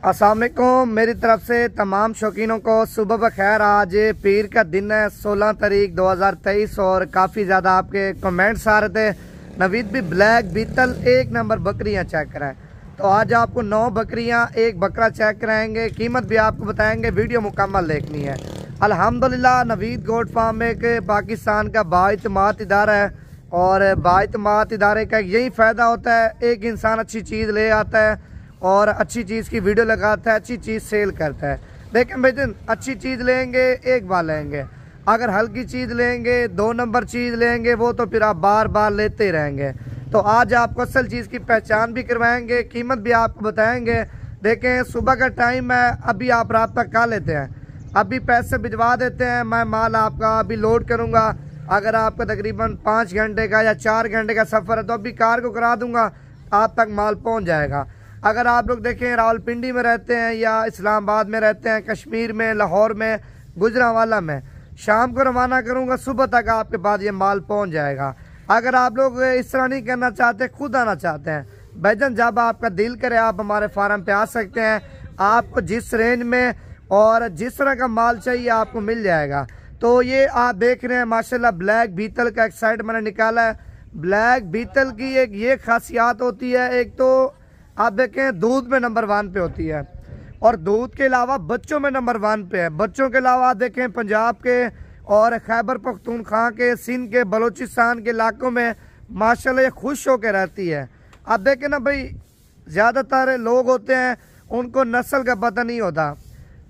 अस्सलाम वालेकुम। मेरी तरफ से तमाम शौकीनों को सुबह बखैर। आज पीर का दिन है 16 तारीख 2023 और काफ़ी ज़्यादा आपके कमेंट्स आ रहे थे नवीद भी ब्लैक बीतल 1 नंबर बकरियां चेक कराएं। तो आज आपको 9 बकरियां 1 बकरा चेक कराएंगे, कीमत भी आपको बताएंगे, वीडियो मुकम्मल देखनी है। अल्हम्दुलिल्लाह नवीद गोट फार्म एक पाकिस्तान का बाइतमाद इदारा है और बाइतमाद इदारे का यही फ़ायदा होता है, एक इंसान अच्छी चीज़ ले आता है और अच्छी चीज़ की वीडियो लगाता है, अच्छी चीज़ सेल करता है। लेकिन भाई अच्छी चीज़ लेंगे एक बार लेंगे, अगर हल्की चीज़ लेंगे 2 नंबर चीज़ लेंगे वो तो फिर आप बार बार लेते रहेंगे। तो आज आपको असल चीज़ की पहचान भी करवाएंगे, कीमत भी आपको बताएंगे। देखें सुबह का टाइम है, अभी आप राब्ता कर लेते हैं, अभी पैसे भिजवा देते हैं, मैं माल आपका अभी लोड करूँगा। अगर आपका तकरीबन 5 घंटे का या 4 घंटे का सफ़र है तो अभी कार को करा दूँगा, आप तक माल पहुँच जाएगा। अगर आप लोग देखें रावलपिंडी में रहते हैं या इस्लामाबाद में रहते हैं, कश्मीर में, लाहौर में, गुजरांवाला में, शाम को रवाना करूंगा, सुबह तक आपके पास ये माल पहुंच जाएगा। अगर आप लोग इस तरह नहीं करना चाहते, खुद आना चाहते हैं, भाईजान जब आपका दिल करे आप हमारे फार्म पे आ सकते हैं। आपको जिस रेंज में और जिस तरह का माल चाहिए आपको मिल जाएगा। तो ये आप देख रहे हैं माशाल्लाह ब्लैक बीतल का एक साइड मैंने निकाला है। ब्लैक बीतल की एक ये खासियत होती है, एक तो आप देखें दूध में नंबर 1 पे होती है और दूध के अलावा बच्चों में नंबर 1 पे है। बच्चों के अलावा आप देखें पंजाब के और खैबर पख्तूनख्वा के, सिंध के, बलूचिस्तान के इलाकों में माशाल्लाह ये खुश होकर रहती है। आप देखें ना भाई, ज़्यादातर लोग होते हैं उनको नस्ल का पता नहीं होता,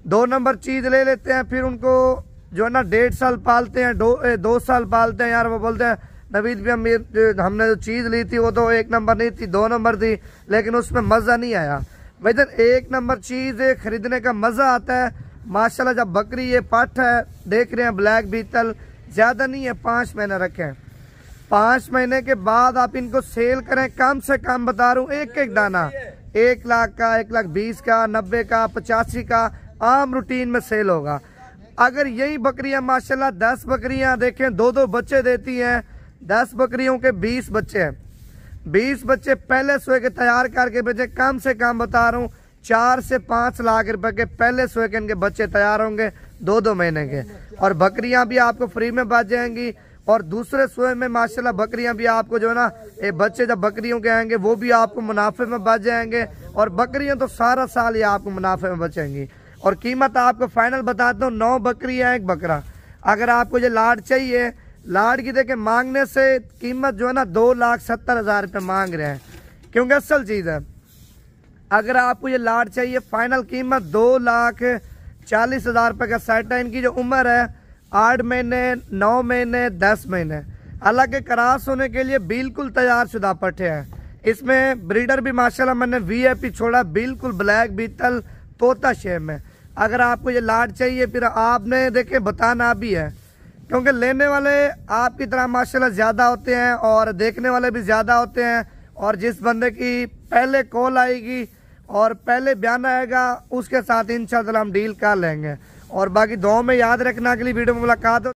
2 नंबर चीज़ ले लेते हैं, फिर उनको जो है ना 1.5 साल पालते हैं, 2 साल पालते हैं। यार वो बोलते हैं नवीद भी हमने जो चीज़ ली थी वो तो 1 नंबर नहीं थी, 2 नंबर थी, लेकिन उसमें मज़ा नहीं आया। भाई 1 नंबर चीज़ खरीदने का मज़ा आता है माशाल्लाह। जब बकरी ये पाठ है देख रहे हैं ब्लैक बीतल, ज़्यादा नहीं है, 5 महीने रखें, 5 महीने के बाद आप इनको सेल करें, कम से कम बता रहा हूँ एक दाना 1 लाख का, 1,20,000 का, 90 का, 85 का आम रूटीन में सेल होगा। अगर यही बकरियां माशाल्लाह 10 बकरियां देखें 2-2 बच्चे देती हैं, 10 बकरियों के 20 बच्चे हैं, 20 बच्चे पहले सोए के तैयार करके बेचे, कम से कम बता रहा हूँ 4 से 5 लाख रुपए के पहले सोए के इनके बच्चे तैयार होंगे 2-2 महीने के। और बकरियां भी आपको फ्री में बच जाएंगी और दूसरे सोए में माशाल्लाह बकरियां भी आपको जो है ना ये बच्चे जब बकरियों के आएंगे वो भी आपको मुनाफे में बच जाएंगे और बकरियां तो सारा साल ये आपको मुनाफे में बचेंगी। और कीमत आपको फाइनल बताता हूँ, 9 बकरियां 1 बकरा। अगर आपको ये लाड चाहिए, लाड की देखे मांगने से कीमत जो है ना 2,70,000 रुपये मांग रहे हैं, क्योंकि असल चीज़ है। अगर आपको ये लाड चाहिए फाइनल कीमत 2,40,000 रुपये का सेट है। इनकी जो उम्र है 8 महीने, 9 महीने, 10 महीने, हालांकि क्रॉस होने के लिए बिल्कुल तैयार शुदा पट्टे हैं। इसमें ब्रीडर भी माशाल्लाह मैंने VIP छोड़ा, बिल्कुल ब्लैक बीतल तोता शेप में। अगर आपको ये लाड चाहिए फिर आपने देखे बताना भी है, क्योंकि लेने वाले आपकी तरह माशाल्लाह ज़्यादा होते हैं और देखने वाले भी ज़्यादा होते हैं। और जिस बंदे की पहले कॉल आएगी और पहले बयान आएगा उसके साथ इंशाअल्लाह हम डील कर लेंगे। और बाकी दुआ में याद रखना, अगली वीडियो में मुलाकात हो।